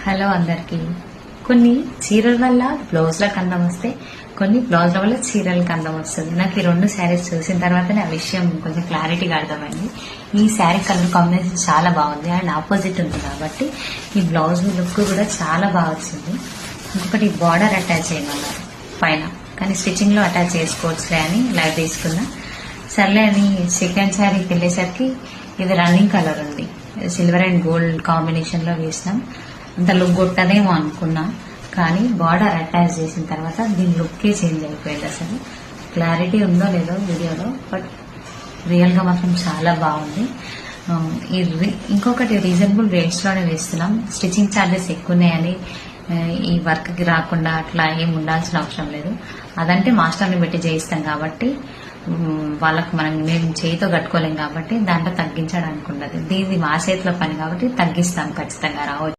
Hello అందరికి. కొన్ని చీరల వల్ల బ్లౌజ్లకు అందం వస్తే, కొన్ని బ్లౌజ్ల వల్ల చీరలకు అందం వస్తుంది. నాకు ఈ రెండు శారీస్ చూసిన తర్వాతనే ఆ విషయం కొంచెం క్లారిటీగా అర్థమైంది. ఈ శారీ కలర్ కాంబినేషన్ చాలా బాగుంది అండ్ ఆపోజిట్ ఉంది కాబట్టి ఈ బ్లౌజ్ లుక్ కూడా చాలా బాగా వచ్చింది. ఇంకొకటి బార్డర్ అటాచ్ చేయమన్నారు పైన, కానీ స్టిచ్చింగ్ లో అటాచ్ చేసుకోవచ్చులే అని లైవ్ తీసుకున్నా. సర్లే అని సెకండ్ శారీకి వెళ్ళేసరికి ఇది రన్నింగ్ కలర్ ఉంది, సిల్వర్ అండ్ గోల్డ్ కాంబినేషన్ లో వేసినాం. అంత లుక్ కొట్టదేమో అనుకున్నా, కానీ బార్డర్ అటాచ్ చేసిన తర్వాత దీని లుక్కే చేంజ్ అయిపోయింది. అసలు క్లారిటీ ఉందో లేదో వీడియోలో, బట్ రియల్ గా మాత్రం చాలా బాగుంది. ఇంకొకటి రీజనబుల్ రేట్స్ లోనే వేస్తున్నాం. స్టిచ్చింగ్ ఛార్జెస్ ఎక్కువ ఉన్నాయని ఈ వర్క్ కి రాకుండా అట్లా ఏం ఉండాల్సిన అవసరం లేదు. అదంటే మాస్టర్ని పెట్టి చేయిస్తాం కాబట్టి వాళ్ళకు మేము చేయితో కట్టుకోలేం కాబట్టి దాంట్లో తగ్గించడానికి ఉండదు. దీన్ని మా చేతిలో పని కాబట్టి తగ్గిస్తాం ఖచ్చితంగా. రావచ్చు.